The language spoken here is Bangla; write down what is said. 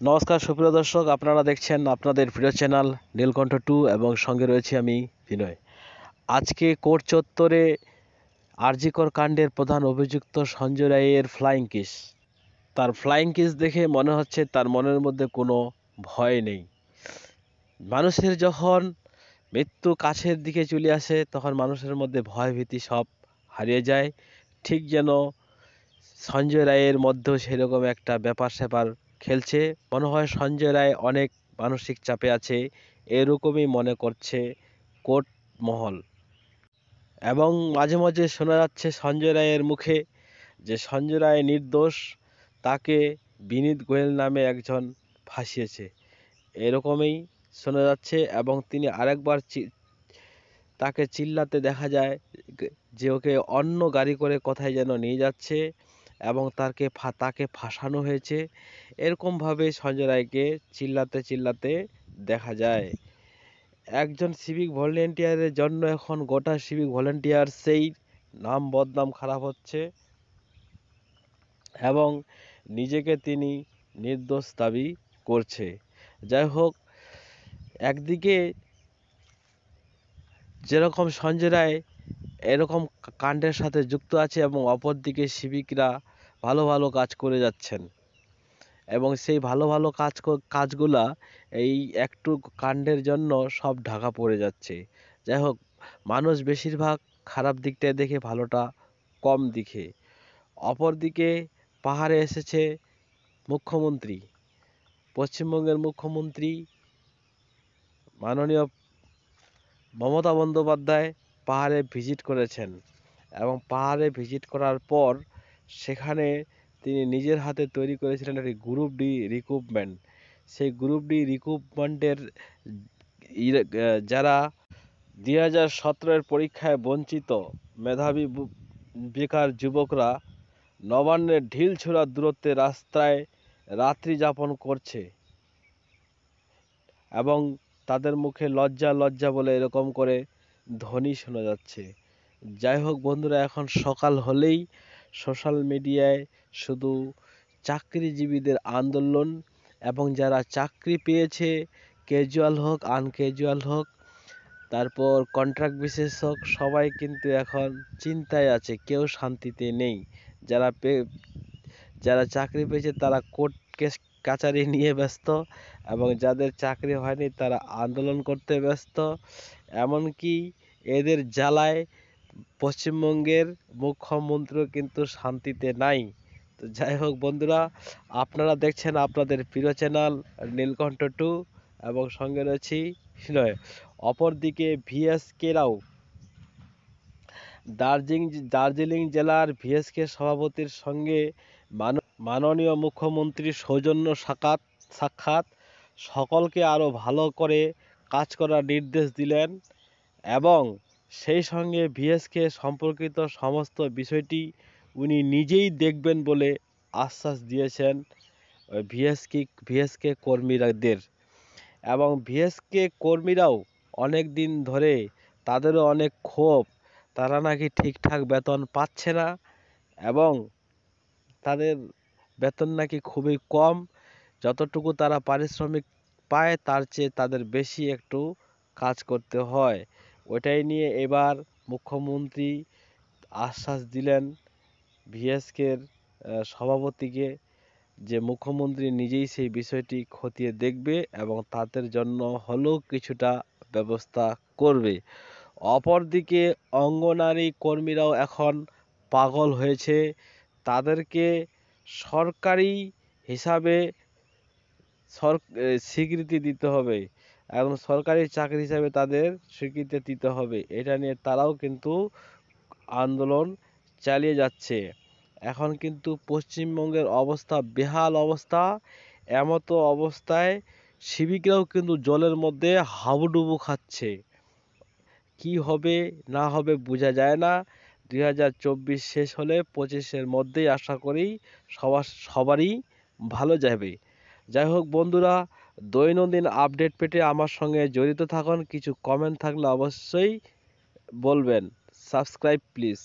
নমস্কার সুপ্রিয় দর্শক, আপনারা দেখছেন আপনাদের প্রিয় চ্যানেল নীলকণ্ঠ 2 এবং সঙ্গে রয়েছি আমি বিনয়। আজকে কোর্ট চত্বরে আরজিকর কাণ্ডের প্রধান অভিযুক্ত সঞ্জয় রায়ের ফ্লাইং কিস। তার ফ্লাইং কিস দেখে মনে হচ্ছে তার মনের মধ্যে কোনো ভয় নেই। মানুষের যখন মৃত্যু কাছের দিকে চলে আসে তখন মানুষের মধ্যে ভয় ভীতি সব হারিয়ে যায়। ঠিক যেন সঞ্জয় রায়ের মধ্যেও সেরকম একটা ব্যাপার স্যাপার খেলছে। মনে হয় সঞ্জয় রায় অনেক মানসিক চাপে আছে, এরকমই মনে করছে কোর্ট মহল। এবং মাঝে মাঝে শোনা যাচ্ছে সঞ্জয় রায়ের মুখে যে সঞ্জয় রায় নির্দোষ, তাকে বিনীত গোয়েল নামে একজন ফাঁসিয়েছে, এরকমই শোনা যাচ্ছে। এবং তিনি আরেকবার তাকে চিল্লাতে দেখা যায় যে ওকে অন্য গাড়ি করে কোথায় যেন নিয়ে যাচ্ছে এবং তাকে ফাঁসানো হয়েছে, এরকমভাবে সঞ্জয় রায়কে চিল্লাতে চিল্লাতে দেখা যায়। একজন সিভিক ভলেন্টিয়ারের জন্য এখন গোটা সিভিক ভলেন্টিয়ার সেই নাম বদনাম খারাপ হচ্ছে এবং নিজেকে তিনি নির্দোষ দাবি করছে। যাই হোক, একদিকে যেরকম সঞ্জয় রায় এরকম কাণ্ডের সাথে যুক্ত আছে এবং অপরদিকে সিভিকরা ভালো ভালো কাজ করে যাচ্ছেন এবং সেই ভালো ভালো কাজগুলা এই একটু কাণ্ডের জন্য সব ঢাকা পড়ে যাচ্ছে। যাই হোক, মানুষ বেশিরভাগ খারাপ দিকটা দেখে ভালোটা কম দিকে। অপরদিকে পাহাড়ে এসেছে মুখ্যমন্ত্রী, পশ্চিমবঙ্গের মুখ্যমন্ত্রী মাননীয় মমতা বন্দ্যোপাধ্যায় পাহাড়ে ভিজিট করেছেন এবং পাহাড়ে ভিজিট করার পর সেখানে তিনি নিজের হাতে তৈরি করেছিলেন একটি গ্রুপ ডি রিক্রুটমেন্ট। সেই গ্রুপ ডি রিক্রুটমেন্টের যারা 2017-এর পরীক্ষায় বঞ্চিত মেধাবী বেকার যুবকরা নবান্নের ঢিলছোড়া দূরত্বে রাস্তায় রাত্রি যাপন করছে এবং তাদের মুখে লজ্জা লজ্জা বলে এরকম করে ধ্বনি শোনা যাচ্ছে। যাই হোক বন্ধুরা, এখন সকাল হলেই সোশ্যাল মিডিয়ায় শুধু চাকরিজীবীদের আন্দোলন এবং যারা চাকরি পেয়েছে, ক্যাজুয়াল হোক আনক্যাজুয়াল হোক, তারপর কন্ট্রাক্ট বিশেষ হোক, সবাই কিন্তু এখন চিন্তায় আছে, কেউ শান্তিতে নেই। যারা চাকরি পেয়েছে তারা কোর্ট কেস কাচারি নিয়ে ব্যস্ত এবং যাদের চাকরি হয়নি তারা আন্দোলন করতে ব্যস্ত। এমনকি এদের জ্বালায় পশ্চিমবঙ্গের মুখ্যমন্ত্রীও কিন্তু শান্তিতে নাই। তো যাই হোক বন্ধুরা, আপনারা দেখছেন আপনাদের প্রিয় চ্যানেল নীলকণ্ঠ 2 এবং সঙ্গে রয়েছি নয়। অপরদিকে ভিএসকেরাও দার্জিলিং জেলার ভিএসকে সভাপতির সঙ্গে মাননীয় মুখ্যমন্ত্রীর সৌজন্য সাক্ষাৎ, সকলকে আরও ভালো করে কাজ করার নির্দেশ দিলেন এবং সেই সঙ্গে ভিএসকে সম্পর্কিত সমস্ত বিষয়টি উনি নিজেই দেখবেন বলে আশ্বাস দিয়েছেন ভিএসকে কর্মীদের। এবং ভিএসকে কর্মীরাও অনেক দিন ধরে তাদেরও অনেক ক্ষোভ, তারা নাকি ঠিকঠাক বেতন পাচ্ছে না এবং তাদের বেতন নাকি খুবই কম, যতটুকু তারা পারিশ্রমিক পায় তার চেয়ে তাদের বেশি একটু কাজ করতে হয়। ওটাই নিয়ে এবার মুখ্যমন্ত্রী আশ্বাস দিলেন ভিএসকের সভাপতিকে যে মুখ্যমন্ত্রী নিজেই সেই বিষয়টি খতিয়ে দেখবে এবং তাদের জন্য হলেও কিছুটা ব্যবস্থা করবে। অপরদিকে অঙ্গনারী কর্মীরাও এখন পাগল হয়েছে, তাদেরকে সরকারি হিসাবে স্বীকৃতি দিতে হবে এবং সরকারি চাকরি হিসাবে তাদের স্বীকৃতি দিতে হবে। এটা নিয়ে তারাও কিন্তু আন্দোলন চালিয়ে যাচ্ছে। এখন কিন্তু পশ্চিমবঙ্গের অবস্থা বেহাল অবস্থা। এমতো অবস্থায় সিভিকরাও কিন্তু জলের মধ্যে হাবুডুবু খাচ্ছে। কি হবে না হবে বোঝা যায় না। 2024 শেষ হলে 25-এর মধ্যেই আশা করি সবারই ভালো যাবে। যাই হোক বন্ধুরা, দৈনন্দিন আপডেট পেতে আমার সঙ্গে জড়িত থাকুন। কিছু কমেন্ট থাকলে অবশ্যই বলবেন। Subscribe please.